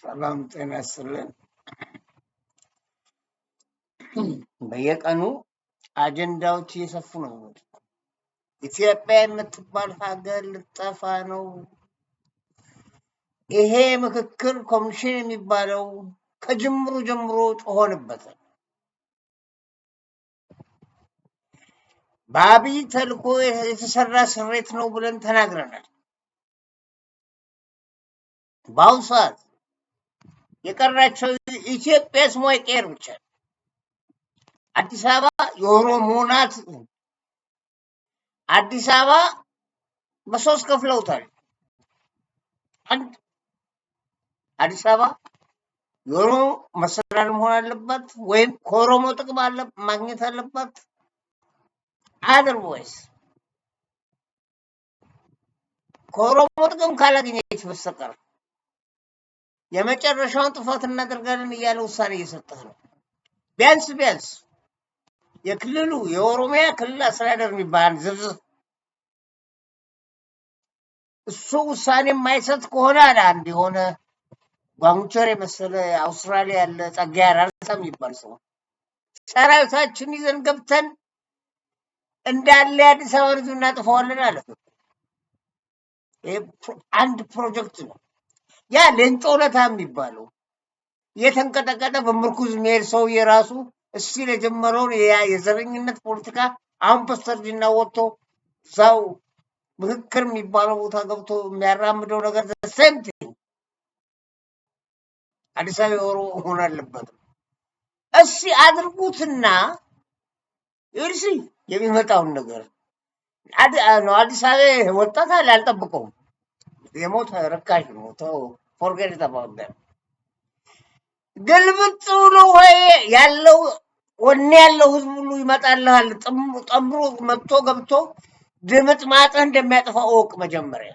ሰላም ጤና ይስጥልን። በየቀኑ አጀንዳዎች እየሰፉ ነው። ኢትዮጵያ የምትባል ሀገር ልጠፋ ነው። ይሄ ምክክር ኮሚሽን የሚባለው ከጅምሩ ጀምሮ ጮሆንበታል። በአብይ ተልኮ የተሰራ ስሬት ነው ብለን ተናግረናል። በአሁኑ ሰዓት የቀራቸው ኢትዮጵያ ስሟ ይቀየር ብቻ። አዲስ አበባ የኦሮሞ ናት። አዲስ አበባ በሶስት ከፍለውታል። አንድ አዲስ አበባ የኦሮሞ መስተዳድር መሆን አለባት ወይም ከኦሮሞ ጥቅም ማግኘት አለባት። አዘርዋይስ ከኦሮሞ ጥቅም ካላገኘች በስተቀር የመጨረሻውን ጥፋት እናደርጋለን እያለ ውሳኔ እየሰጠ ነው። ቢያንስ የክልሉ የኦሮሚያ ክልል አስተዳደር የሚባል ዝርዝር እሱ ውሳኔ የማይሰጥ ከሆነ አለ አንድ የሆነ ጓንቸር የመሰለ አውስትራሊያ ያለ ጸጋዬ አራርሳ የሚባል ሰው ሰራዊታችን ይዘን ገብተን እንዳለ አዲስ አበባ ልጅ እናጥፈዋለን አለ። አንድ ፕሮጀክት ነው ያ ሌንጮ ለታ የሚባለው የተንቀጠቀጠ በምርኩዝ ሜል ሰው የራሱ እስቲ ለጀመረውን የዘረኝነት ፖለቲካ አሁን በስተርጅና ወጥቶ ሰው ምክክር የሚባለው ቦታ ገብቶ የሚያራምደው ነገር ዘሰምቲ አዲስ አበባ ሆኖ አለበት። እስቲ አድርጉትና ይርሲ የሚመጣውን ነገር አዲስ አበባ ወጣት አልጠብቀውም። የሞት ረካሽ ነው። ተው ፎርጌት አባውት ዳት። ግልብጥ ብሎ ወይ ያለው ወኔ ያለው ህዝብ ሁሉ ይመጣልሃል። ጠምሮ መጥቶ ገብቶ ድምጥ ማጥህ እንደሚያጠፋ እወቅ። መጀመሪያ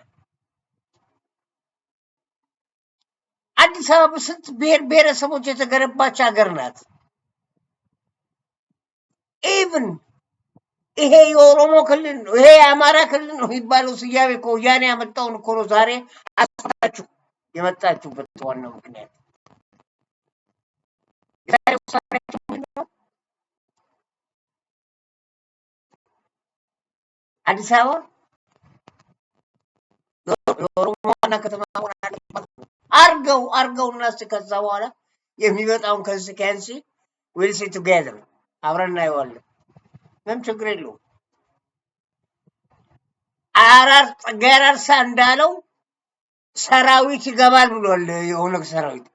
አዲስ አበባ ስንት ብሔር ብሔረሰቦች የተገነባች ሀገር ናት። ኢቭን ይሄ የኦሮሞ ክልል ነው፣ ይሄ የአማራ ክልል ነው የሚባለው ስያሜ እኮ ወያኔ ያመጣውን እኮ ነው ዛሬ አስታችሁ የመጣችሁበት ዋናው ምክንያት። አዲስ አበባ የኦሮሞ ዋና ከተማ ሆና አርገውና እስኪ ከዛ በኋላ የሚመጣውን ኮንሲኩዌንስ ዊል ሲ ቱጌዘር አብረን እናየዋለን። ምንም ችግር የለውም። ጸጋዬ አራርሳ እንዳለው ሰራዊት ይገባል ብሏል። የኦነግ ሰራዊት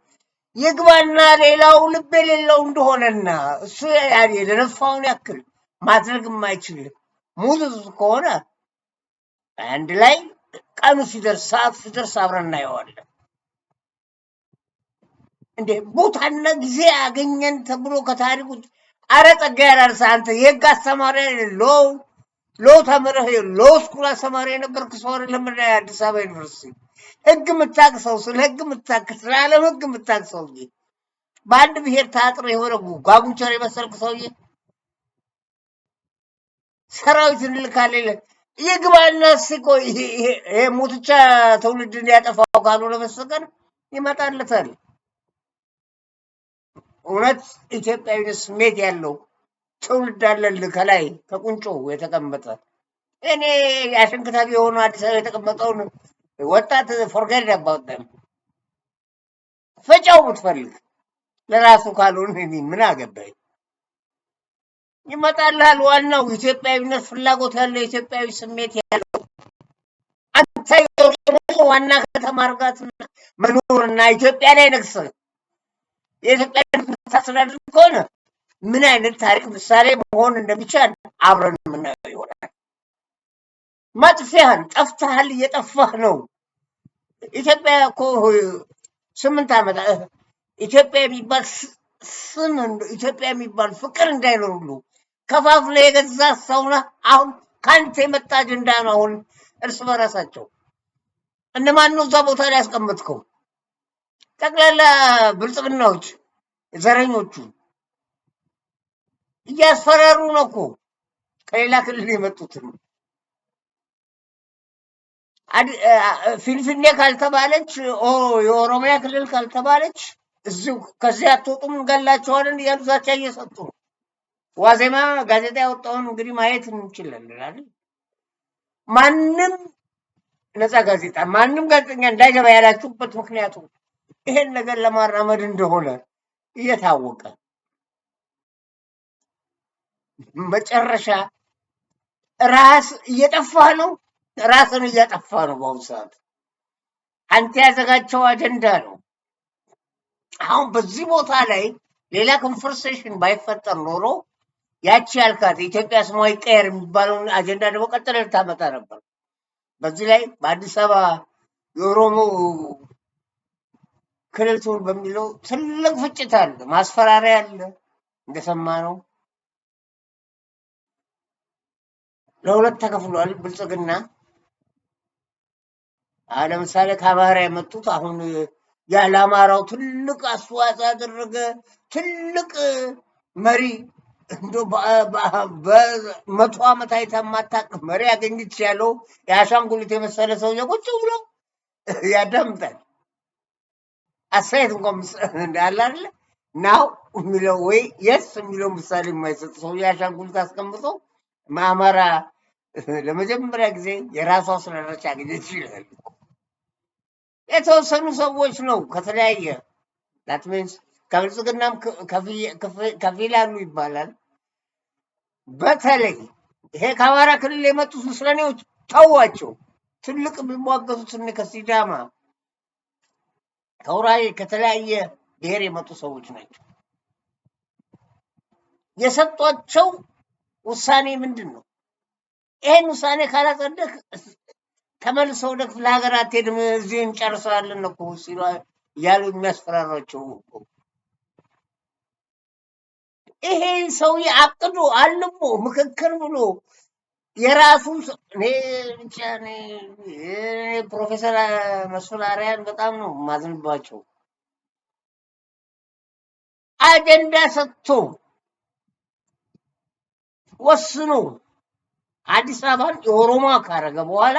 ይግባና ሌላው ልብ የሌለው እንደሆነና እሱ የደነፋውን ያክል ማድረግ የማይችል ሙሉ ከሆነ አንድ ላይ ቀኑ ሲደርስ ሰዓት ሲደርስ አብረን እናየዋለን። እንዴ ቦታና ጊዜ አገኘን ተብሎ ከታሪኩ አረ ጸጋዬ አራርሳ አንተ የህግ አስተማሪ ሎ ተምረህ ሎ ስኩል አስተማሪ የነበርክ ሰው አይደለም? አዲስ አበባ ዩኒቨርሲቲ ህግ የምታቅሰው ስለ ህግ የምታቅሰው ስለ ዓለም ህግ የምታቅሰው በአንድ ብሔር ታጥሮ የሆነ ጓጉንቸር የመሰልክ ሰውዬ ሰራዊት እንልካለን ይግባና እስኪ ይሄ ሙትቻ ትውልድን ያጠፋው ካልሆነ በስተቀር ይመጣለታል። እውነት ኢትዮጵያዊነት ስሜት ያለው ትውልድ አለልህ ከላይ ከቁንጮ የተቀመጠ። እኔ አሸንክታቢ የሆኑ አዲስ አበባ የተቀመጠውን ወጣት ፎርጌት አባውት ደም ፈጫው ብትፈልግ ለራሱ ካልሆነ ምን አገባኝ። ይመጣልሃል። ዋናው ኢትዮጵያዊነት ፍላጎት ያለው ኢትዮጵያዊ ስሜት ያለው አንተ ዋና ከተማ አድርጋትና መኖርና ኢትዮጵያ ላይ ነግሰህ የኢትዮጵያ ታስተዳድር ከሆነ ምን አይነት ታሪክ ምሳሌ መሆን እንደሚቻል አብረን የምናየው ይሆናል። መጥፊያህን ጠፍተሃል፣ እየጠፋህ ነው። ኢትዮጵያ እኮ 8 ዓመት ኢትዮጵያ የሚባል ስም ኢትዮጵያ የሚባል ፍቅር እንዳይኖር ሁሉ ከፋፍለ የገዛ ሰውና አሁን ካንተ የመጣ አጀንዳ ነው። አሁን እርስ በራሳቸው እነማን ነው እዛ ቦታ ላይ ያስቀመጥከው? ጠቅላላ ብልጽግናዎች ዘረኞቹ እያስፈራሩ ነው እኮ ከሌላ ክልል የመጡትን። ፊንፊኔ ካልተባለች የኦሮሚያ ክልል ካልተባለች እዚሁ ከዚህ አትወጡም እንገላቸዋለን እያሉ ዛቻ እየሰጡ ነው። ዋዜማ ጋዜጣ ያወጣውን እንግዲህ ማየት እንችላለን አይደል? ማንም ነፃ ጋዜጣ ማንም ጋዜጠኛ እንዳይገባ ያላችሁበት ምክንያቱ ይሄን ነገር ለማራመድ እንደሆነ እየታወቀ መጨረሻ ራስ እየጠፋ ነው። ራስን እያጠፋ ነው። በአሁኑ ሰዓት አንተ ያዘጋጀው አጀንዳ ነው። አሁን በዚህ ቦታ ላይ ሌላ ኮንቨርሴሽን ባይፈጠር ኖሮ ያቺ ያልካት የኢትዮጵያ ስሟ ይቀየር የሚባለውን አጀንዳ ደግሞ ቀጥለ ልታመጣ ነበር። በዚህ ላይ በአዲስ አበባ የኦሮሞ ክልል ትሁን በሚለው ትልቅ ፍጭት አለ፣ ማስፈራሪያ አለ። እንደሰማ ነው ለሁለት ተከፍሏል ብልጽግና። ለምሳሌ ከአማራ የመጡት አሁን ያለ አማራው ትልቅ አስተዋጽኦ ያደረገ ትልቅ መሪ እንዶ በመቶ ዓመት አይታ የማታውቅ መሪ ያገኘች ያለው የአሻንጉሊት የመሰለ ሰውዬ ቁጭ ብሎ ያዳምጣል። አስተያየት እንኳን እንዳለ አይደለ ናው የሚለው ወይ የስ የሚለው ምሳሌ የማይሰጥ ሰው የአሻንጉሊት አስቀምጦ አማራ ለመጀመሪያ ጊዜ የራሷ አስተዳደር ያገኘች ይላል። የተወሰኑ ሰዎች ነው ከተለያየ that means ከብልጽግናም ከፊላሉ ይባላል። በተለይ ይሄ ከአማራ ክልል የመጡት ምስለኔዎች ተዋቸው። ትልቅ የሚሟገቱት እነ ከሲዳማ ከውራይ ከተለያየ ብሔር የመጡ ሰዎች ናቸው። የሰጧቸው ውሳኔ ምንድን ነው? ይሄን ውሳኔ ካላጸደቅ ተመልሰው ወደ ክፍለ ሀገር አትሄድም፣ እዚህ እንጨርሰዋለን እኮ ሲሉ እያሉ የሚያስፈራሯቸው ይሄ ሰውዬ አቅዶ አልሞ ምክክር ብሎ የራሱ ፕሮፌሰር መስፍን አርአያን በጣም ነው ማዝንባቸው። አጀንዳ ሰጥቶ ወስኖ አዲስ አበባን የኦሮሞ ካረገ በኋላ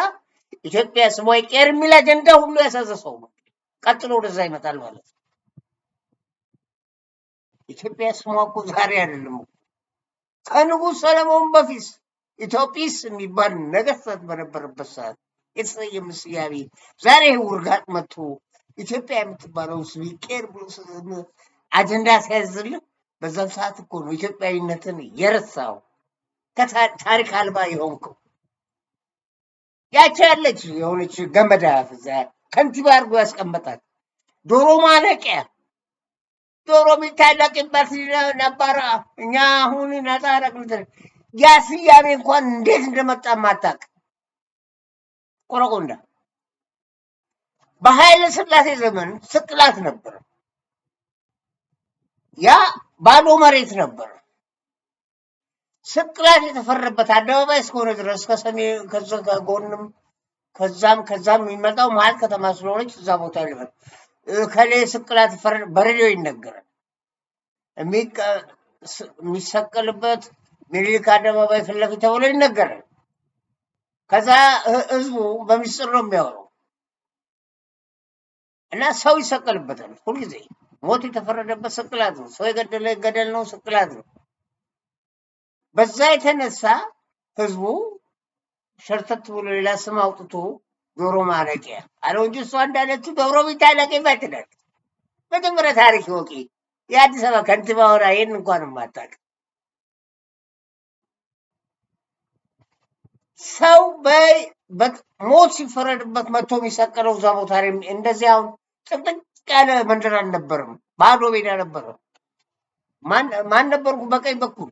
ኢትዮጵያ ስሟ ይቀየር የሚል አጀንዳ ሁሉ ያሳዘሰው ነው። ቀጥሎ ወደዛ ይመጣል ማለት ነው። ኢትዮጵያ ስሟ እኮ ዛሬ አይደለም። ከንጉሥ ሰለሞን በፊት ኢትዮጵስ የሚባል ነገስታት በነበረበት ሰዓት የተሰየመ ስያሜ ዛሬ ውርጋጥ መጥቶ ኢትዮጵያ የምትባለው ስም ይቀየር ብሎ አጀንዳ ሲያዝልህ በዛም ሰዓት እኮ ነው ኢትዮጵያዊነትን የረሳው፣ ከታሪክ አልባ የሆንከው። ያቺ ያለች የሆነች ገመዳ ፍዛ ከንቲባ አድርጎ ያስቀመጣት ዶሮ ማለቂያ ዶሮ የሚታለቅበት ነበረ። እኛ አሁን ነፃ አረግን። ያ ስያሜ እንኳን እንዴት እንደመጣ ማታቅ ቆረቆንዳ። በኃይለ ሥላሴ ዘመን ስቅላት ነበር። ያ ባዶ መሬት ነበር። ስቅላት የተፈረበት አደባባይ እስከሆነ ድረስ ከሰሜን ከጎንም ከዛም የሚመጣው መሀል ከተማ ስለሆነች እዛ ቦታ ይልፈል ከሌ ስቅላት በሬዲዮ ይነገራል። የሚሰቀልበት ሚኒሊክ አደባባይ ፊት ለፊት ተብሎ ይነገራል። ከዛ ህዝቡ በሚስጥር ነው የሚያወራው እና ሰው ይሰቀልበታል። ሁልጊዜ ሞት የተፈረደበት ስቅላት ነው። ሰው የገደለ ገደል ነው፣ ስቅላት ነው። በዛ የተነሳ ህዝቡ ሸርተት ብሎ ሌላ ስም አውጥቶ ዶሮ ማለቂያ አለው እንጂ እሷ እንዳለችው ዶሮ ቢታለቅ ይፈትዳል። መጀመሪያ ታሪክ ወቂ የአዲስ አበባ ከንቲባ ሆና ይህን እንኳን የማታውቅ ሰው ሞት ሲፈረድበት መጥቶ የሚሰቀለው እዛ ቦታ እንደዚህ አሁን ጥቅጥቅ ያለ መንደር አልነበረም፣ ባዶ ሜዳ ነበረ። ማን ነበርኩ በቀኝ በኩል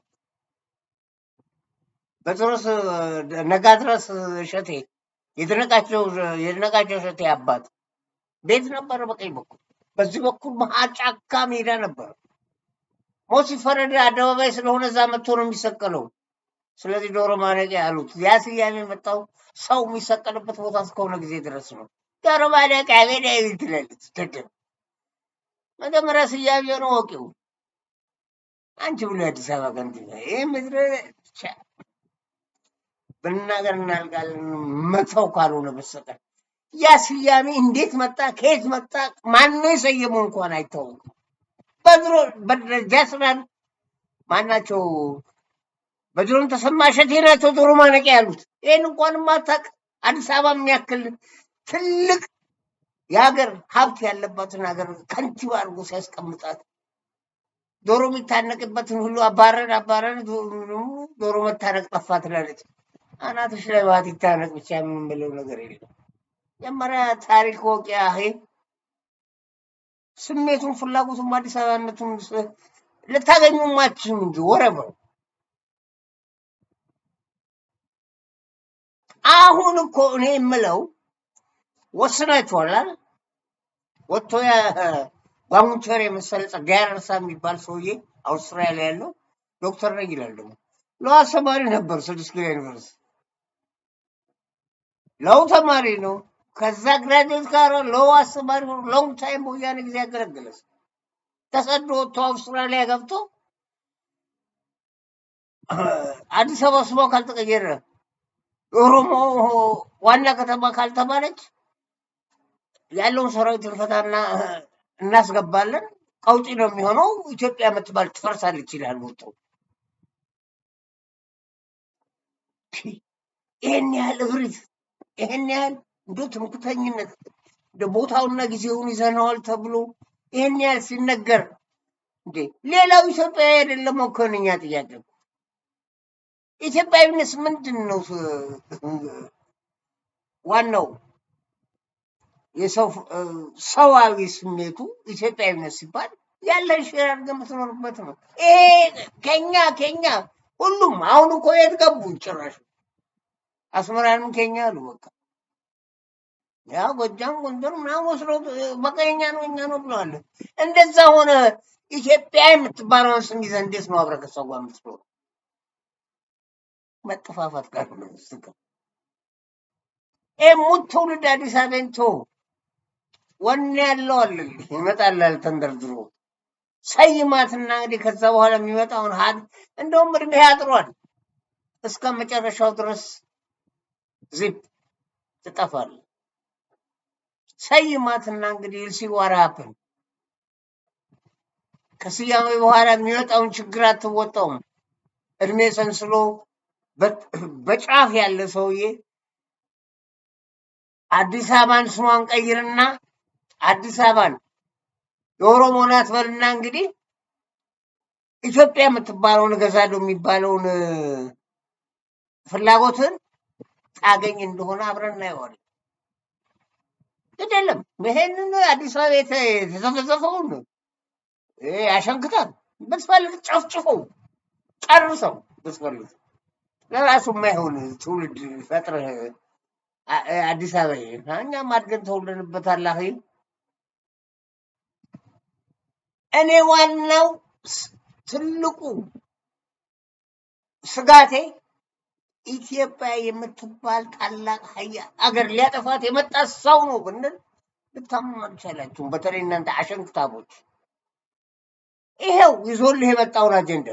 በድረስ ነጋድረስ እሸቴ የድነቃቸው እሸቴ አባት ቤት ነበረ በቀኝ በኩል። በዚህ በኩል መሀል ጫካ ሜዳ ነበረ። ሞት ሲፈረድ አደባባይ ስለሆነ እዛ መጥቶ ነው የሚሰቀለው። ስለዚህ ዶሮ ማለቂያ አሉት። ያ ስያሜ የመጣው ሰው የሚሰቀልበት ቦታ እስከሆነ ጊዜ ድረስ ነው። ዶሮ ማለቂያ ሜዳ ትላለች። ደደብ መጀመሪያ ስያሜ ነው ወቂው። አንቺ ብሎ የአዲስ አበባ ከንቲባ ይህ ምድረ ብናገር እናልቃለን መተው ካልሆነ በስተቀር ያ ስያሜ እንዴት መጣ? ከየት መጣ? ማን ነው የሰየመው እንኳን አይታወቅም። በድሮ በደጃስራን ማናቸው? በድሮም ተሰማ እሸቴ ናቸው ዶሮ ማነቂያ ያሉት። ይህን እንኳን ማታቅ አዲስ አበባ የሚያክል ትልቅ የሀገር ሀብት ያለባትን ሀገር ከንቲባ አድርጎ ሲያስቀምጣት ዶሮ የሚታነቅበትን ሁሉ አባረን ዶሮ መታነቅ ጠፋ ትላለች። አናትሽ ላይ ባት ይታነቅ ብቻ የምንለው ነገር የለም። መጀመሪያ ታሪክ ወቂያ ስሜቱን ፍላጎቱን አዲስ አበባነቱን ልታገኙ ማችም እንጂ ወረበው። አሁን እኮ እኔ የምለው ወስናችኋል አይደል? ወጥቶ ባሙንቸር የመሰለ ጸጋዬ አራርሳ የሚባል ሰውዬ አውስትራሊያ ያለው ዶክተር ነኝ ይላል። ደግሞ ለው አስተማሪ ነበር 6 ኪሎ ዩኒቨርሲቲ ለው ተማሪ ነው። ከዛ ግራጁዌት ጋር ለው አስተማሪ ነው። ሎንግ ታይም ወያኔ ጊዜ ያገለገለስ ተሰዶ ወጥቶ አውስትራሊያ ገብቶ አዲስ አበባ ስሟ ካልተቀየረ ኦሮሞ ዋና ከተማ ካልተባለች ያለውን ሰራዊት ልፈታና እናስገባለን፣ ቀውጢ ነው የሚሆነው፣ ኢትዮጵያ የምትባል ትፈርሳለች ይላል ወጥቶ። ይህን ያህል እብሪት፣ ይህን ያህል እንዶ ትምክተኝነት እንደ ቦታውና ጊዜውን ይዘነዋል ተብሎ ይህን ያህል ሲነገር እንዴ ሌላው ኢትዮጵያ አይደለም እኮ ነው እኛ ጥያቄ። ኢትዮጵያዊነት ምንድን ነው? ዋናው የሰው ሰዋዊ ስሜቱ ኢትዮጵያዊነት ሲባል ያለ ሼር አድርገህ የምትኖርበት ነው። ይሄ ከኛ ሁሉም አሁን እኮ የት ገቡ? ጭራሽ አስመራንም ከኛ አሉ። በቃ ያ ጎጃም ጎንደር ምናምን ወስደው በቃ የኛ ነው ብለዋል። እንደዛ ሆነ። ኢትዮጵያ የምትባለውን ስም ይዘህ እንዴት ነው አብረህ ከሰው ጋር የምትኖረው? መጠፋፋት ጋር ነው ስጋ ሙት ትውልድ አዲስ አበባን ተው። ወኔ ያለው አለ ይመጣል ተንደርድሮ ሰይማትና እንግዲህ ከዛ በኋላ የሚመጣውን ሀድ እንደውም እድሜ ያጥሯል እስከ መጨረሻው ድረስ ዚፕ ትጠፋል። ሰይማትና እንግዲህ ሲዋራፕን ከስያሜ በኋላ የሚመጣውን ችግር አትወጣውም። እድሜ ሰንስሎ በጫፍ ያለ ሰውዬ አዲስ አበባን ስሟን ቀይርና አዲስ አበባን የኦሮሞ ናት በልና እንግዲህ ኢትዮጵያ የምትባለውን እገዛለሁ የሚባለውን ፍላጎትን ታገኝ እንደሆነ አብረን እናየዋለን። አይደለም ይሄንን አዲስ አበባ የተዘፈዘፈውን ያሸንክታል። ብትፈልግ ጨፍጭፈው ጨርሰው ብትፈልግ ለራሱ የማይሆን ትውልድ ፈጥረህ አዲስ አበባ እኛም አድገን ተወልደንበታል። እኔ ዋናው ትልቁ ስጋቴ ኢትዮጵያ የምትባል ታላቅ ሀያል አገር ሊያጠፋት የመጣ ሰው ነው ብንል ልታምኑ አልቻላችሁም። በተለይ እናንተ አሸንክታቦች ይሄው ይዞልህ የመጣውን አጀንዳ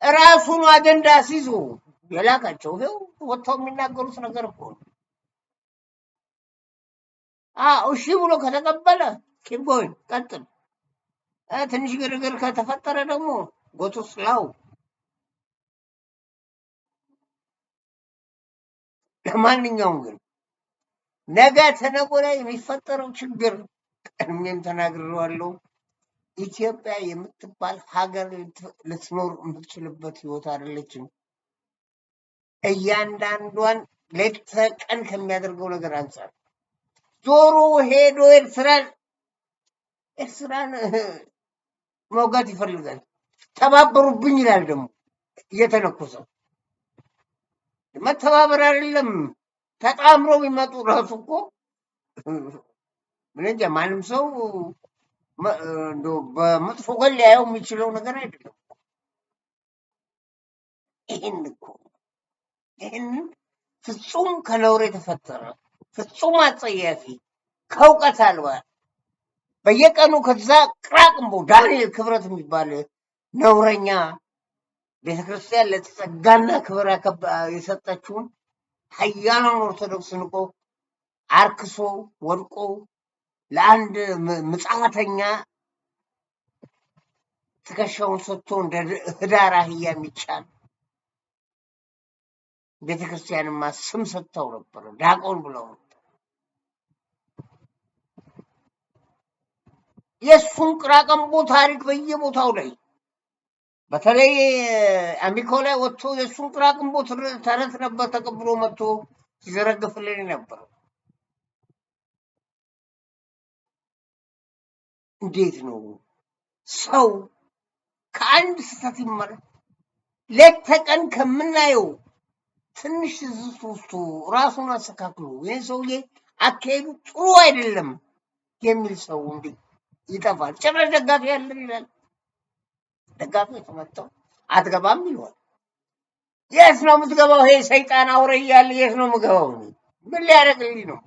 ራሱን አጀንዳ ሲይዙ የላካቸው ይሄው ወጥተው የሚናገሩት ነገር እኮ ነው። እሺ ብሎ ከተቀበለ ኪቦይ ቀጥል። ትንሽ ግርግር ከተፈጠረ ደግሞ ጎቱ ስላው። ለማንኛውም ግን ነገ ተነገ ወዲያ የሚፈጠረው ችግር ቀድሜም ተናግሬዋለሁ። ኢትዮጵያ የምትባል ሀገር ልትኖር የምትችልበት ህይወት አይደለችም። እያንዳንዷን ሌት ተቀን ከሚያደርገው ነገር አንጻር ዞሮ ሄዶ ኤርትራን መውጋት ይፈልጋል። ተባበሩብኝ ይላል ደግሞ እየተነኮሰ መተባበር አይደለም ተጣምሮ የሚመጡ ራሱ እኮ ምን እንጃ ማንም ሰው በመጥፎ ጎን ሊያየው የሚችለው ነገር አይደለም። ይህን ፍጹም ከነውር የተፈጠረ ፍጹም አጸያፊ ከእውቀት አልባ በየቀኑ ከዛ ቅራቅንቦ ዳንኤል ክብረት የሚባል ነውረኛ ቤተክርስቲያን ለተጸጋና ክብር የሰጠችውን ሀያላን ኦርቶዶክስ ንቆ አርክሶ ወድቆ ለአንድ ምጽአተኛ ትከሻውን ሰጥቶ እንደ ህዳር አህያ የሚጫን ቤተክርስቲያንማ ስም ሰጥተው ነበር፣ ዲያቆን ብለው። የእሱን ቅራቅንቦ ታሪክ በየቦታው ላይ በተለይ አሚኮ ላይ ወጥቶ የእሱን ቅራቅንቦ ተረት ነበር ተቀብሎ መጥቶ ሲዘረግፍልን ነበር። እንዴት ነው ሰው ከአንድ ስህተት ይማራል? ሌት ተቀን ከምናየው ትንሽ ዝስት ውስጡ ራሱን አስተካክሎ ይህን ሰውዬ አካሄዱ ጥሩ አይደለም የሚል ሰው እንዴት ይጠፋል? ጭራሽ ደጋፊ ያለን ይላል። ደጋፊ የተመጣው አትገባም ይሏል። የት ነው የምትገባው? ይሄ ሰይጣን አውሬ እያለ የት ነው የምገባው? ምን ሊያደርግልኝ ነው?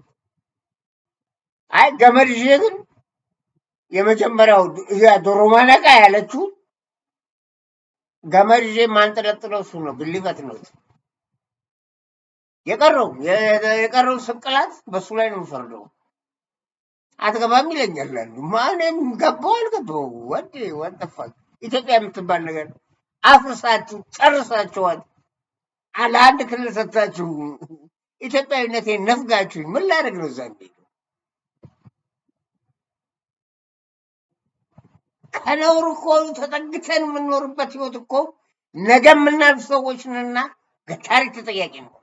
አይ ገመድ ይዤ ግን የመጀመሪያው ዶሮ ማነቃ ያለችው ገመድ ይዤ ማንጠለጥለው እሱ ነው። ብልበት ነው የቀረው ስቅላት በሱ ላይ ነው የምፈርደው። አትገባም ይለኛል። ማንም ገባው አልገባው ወደፋ ኢትዮጵያ የምትባል ነገር አፍርሳችሁ ጨርሳችኋል። ለአንድ ክልል ሰጥታችሁ ኢትዮጵያዊነቴን ነፍጋችሁኝ ምን ላደርግ ነው? እዛ ከነውር እኮ ተጠግተን የምንኖርበት ህይወት እኮ ነገ የምናልፍ ሰዎች ነንና ታሪክ ተጠያቂ ነው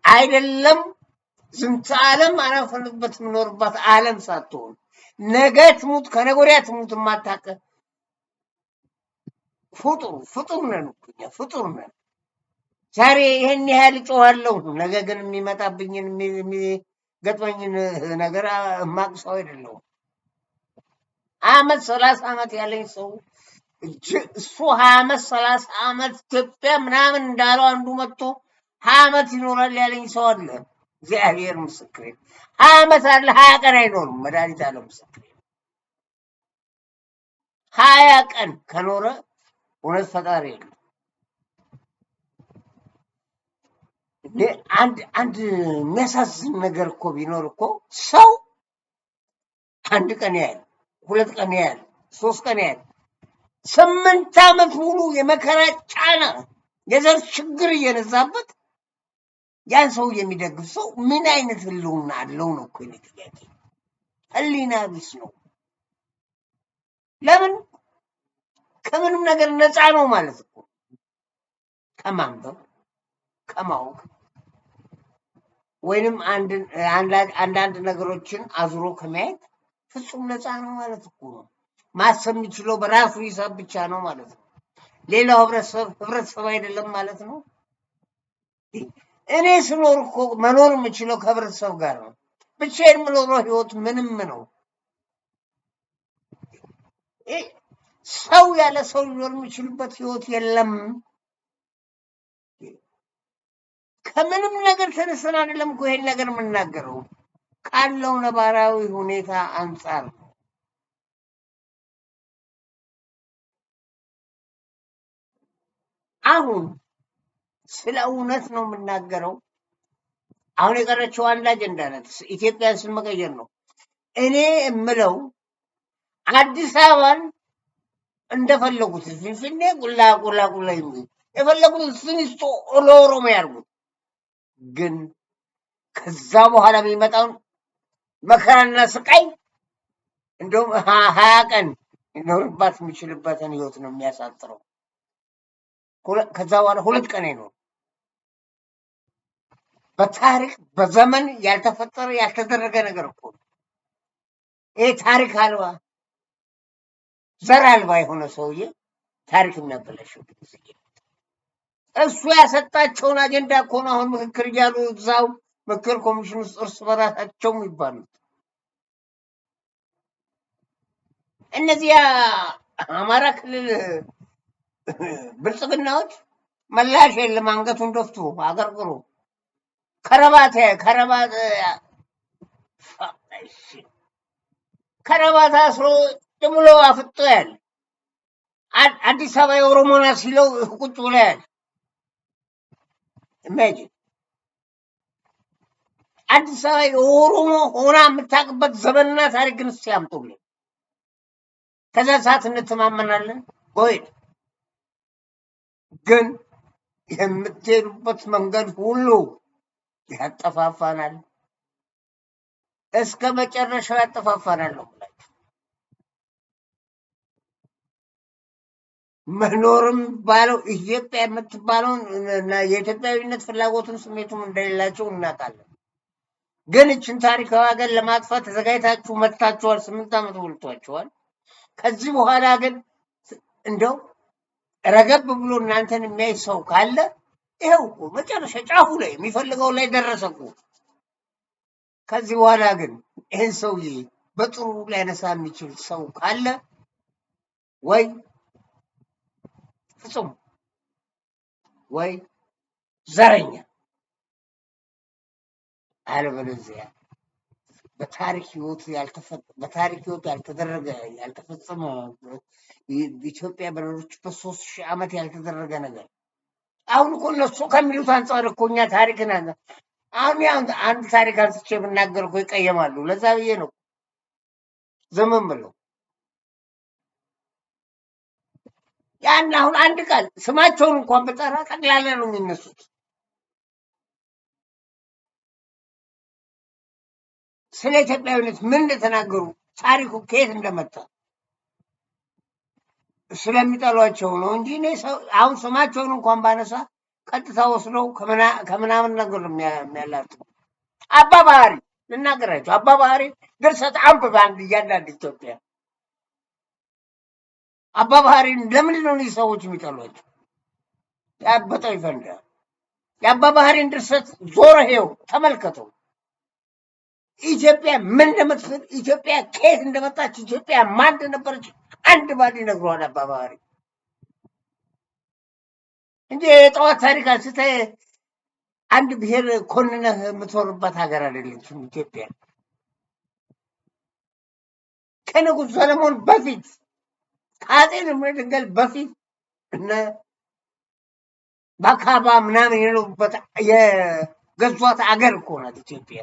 አይደለም። ዝንተ ዓለም አናፈልግበት የምኖርባት ዓለም ሳትሆን ነገ ትሙት ከነገ ወዲያ ትሙት የማታውቅ ፍጡር ነን እኮ እኛ ፍጡር ነን። ዛሬ ይህን ያህል እጮኻለሁ፣ ነገ ግን የሚመጣብኝን የሚገጥመኝን ነገር የማውቅ ሰው አይደለሁም። 30 ዓመት ያለኝ ሰው እሱ 20 30 ዓመት ኢትዮጵያ ምናምን እንዳለው አንዱ መጥቶ 20 ዓመት ይኖራል ያለኝ ሰው አለ። እግዚአብሔር ምስክሬ 20 ዓመት አለ 20 ቀን አይኖርም። መድኃኒት አለ ምስክሬ 20 ቀን ከኖረ እውነት ፈጣሪ የለም። አንድ የሚያሳዝን ነገር እኮ ቢኖር እኮ ሰው አንድ ቀን ያህል 2 ቀን ያህል 3 ቀን ያህል 8 ዓመት ሙሉ የመከራ ጫና የዘር ችግር እየነዛበት ያን ሰው የሚደግፍ ሰው ምን አይነት ህልውና አለው ነው እኮ የኔ ጥያቄ። ህሊና ቢስ ነው። ለምን ከምንም ነገር ነፃ ነው ማለት እኮ ከማንበብ ከማወቅ ወይንም አንዳንድ ነገሮችን አዙሮ ከማየት ፍጹም ነፃ ነው ማለት እኮ ነው። ማሰብ የሚችለው በራሱ ሂሳብ ብቻ ነው ማለት ነው። ሌላው ህብረተሰብ አይደለም ማለት ነው። እኔ ስኖር እኮ መኖር የምችለው ከህብረተሰብ ጋር ነው። ብቻዬን የምኖረው ህይወት ምንም ነው። ሰው ያለ ሰው ሊኖር የሚችልበት ህይወት የለም። ከምንም ነገር ተነስተን አይደለም እኮ ይሄን ነገር የምናገረው ካለው ነባራዊ ሁኔታ አንጻር ነው። አሁን ስለ እውነት ነው የምናገረው። አሁን የቀረችው አንድ አጀንዳ ናት። ኢትዮጵያን ስም መቀየር ነው። እኔ የምለው አዲስ አበባን እንደፈለጉት ፍንፍኔ ቁላ የሚል የፈለጉት ስንስቶ ለኦሮሚያ ያርጉት። ግን ከዛ በኋላ የሚመጣውን መከራና ስቃይ እንደውም 20 ቀን ሊኖርባት የሚችልበትን ህይወት ነው የሚያሳጥረው። ከዛ በኋላ 2 ቀን ነው። በታሪክ በዘመን ያልተፈጠረ ያልተደረገ ነገር እኮ ይሄ ታሪክ አልባ ዘር አልባ የሆነ ሰውዬ ታሪክ የሚያበላሸው እሱ ያሰጣቸውን አጀንዳ እኮ ነው አሁን ምክክር እያሉ እዛው ምክክር ኮሚሽን ውስጥ እርስ በራሳቸው የሚባሉት እነዚያ አማራ ክልል ብልጽግናዎች መላሽ የለም አንገቱን ደፍቶ አገርግሮ ከረባት አስሮ ድምሎ አፍጦ ያለ አዲስ አበባ የኦሮሞ ናት ሲለው ቁጭ ብሎ ያለ ኢማጂን አዲስ አበባ የኦሮሞ ሆና የምታውቅበት ዘመንና ታሪክን እስቲ ያምጡልኝ። ከዛ ሰዓት እንተማመናለን። ጎይድ ግን የምትሄዱበት መንገድ ሁሉ ያጠፋፋናል፣ እስከ መጨረሻው ያጠፋፋናል ነው ብላችሁ መኖርም ባለው ኢትዮጵያ የምትባለውን የኢትዮጵያዊነት ፍላጎትን ስሜቱም እንደሌላቸው እናውቃለን። ግን እችን ታሪካዊ ሀገር ለማጥፋት ተዘጋጅታችሁ መጥታችኋል። 8 ዓመት ሞልቷችኋል። ከዚህ በኋላ ግን እንደው ረገብ ብሎ እናንተን የሚያይ ሰው ካለ ይኸው እኮ መጨረሻ ጫፉ ላይ የሚፈልገው ላይ ደረሰ እኮ። ከዚህ በኋላ ግን ይህን ሰውዬ በጥሩ ሊያነሳ የሚችል ሰው ካለ ወይ ፍጹም ወይ ዘረኛ፣ አለበለዚያ በታሪክ ህይወት ያልተደረገ ያልተፈጸመ ኢትዮጵያ በኖረችበት 3000 ዓመት ያልተደረገ ነገር። አሁን እኮ እነሱ ከሚሉት አንጻር እኮ እኛ ታሪክን አሁን አንድ ታሪክ አንስቼ ብናገር እኮ ይቀየማሉ። ለዛ ብዬ ነው ዝም ብለው ያን አሁን አንድ ቃል ስማቸውን እንኳን በጠራ ጠቅላላ ነው የሚነሱት። ስለ ኢትዮጵያዊነት ምን እንደተናገሩ ታሪኩ ከየት እንደመጣ ስለሚጠሏቸው ነው እንጂ እኔ አሁን ስማቸውን እንኳን ባነሳ ቀጥታ ወስደው ከምናምን ነገር ነው የሚያላጡ። አባ ባህሪ ልናገራቸው። አባ ባህሪ ድርሰት አንብብ አንድ እያንዳንድ ኢትዮጵያ። አባ ባህሪን ለምንድን ነው እነዚህ ሰዎች የሚጠሏቸው? ያበጠው ይፈንዳ። የአባ ባህሪን ድርሰት ዞረ ሄው ተመልከተው። ኢትዮጵያ ምን እንደምትፈል፣ ኢትዮጵያ ከየት እንደመጣች፣ ኢትዮጵያ ማን እንደነበረች አንድ ባድ ይነግረዋል አባ ባህሪ እንጂ የጠዋት ታሪክ አንስተህ አንድ ብሔር ኮንነህ የምትኖርበት ሀገር አይደለችም ኢትዮጵያ። ከንጉሥ ሰለሞን በፊት ከአፄ ልብነ ድንግል በፊት እነ በካባ ምናምን የኖሩበት የገዟት አገር እኮ ናት ኢትዮጵያ።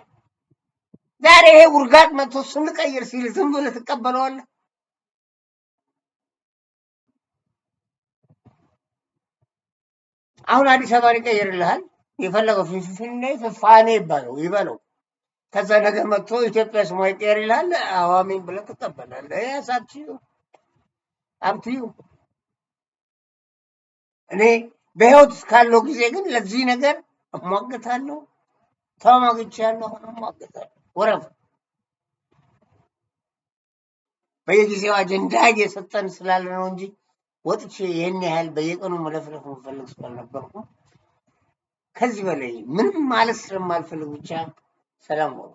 ዛሬ ይሄ ውርጋት መጥቶ ስንቀይር ሲል ዝም ብለህ ትቀበለዋለህ? አሁን አዲስ አበባ ይቀይርልሃል። የፈለገው ፊንፊኔ ፍፋኔ ይበለው። ከዛ ነገር መጥቶ ኢትዮጵያ ስሟ ይቀይርልሃል። አዋሚን ብለህ ትቀበላለህ። ያሳብሲዩ አብትዩ እኔ በህይወት እስካለው ጊዜ ግን ለዚህ ነገር እሟገታለሁ፣ ተሟግቻለሁ፣ እሟገታለሁ። ወረፍ በየጊዜው አጀንዳ እየሰጠን ስላለ ነው እንጂ ወጥቼ ይህን ያህል በየቀኑ መለፍለፍ የምፈልግ ስላልነበርኩ ከዚህ በላይ ምንም ማለት ስለማልፈልግ ብቻ ሰላም ነው።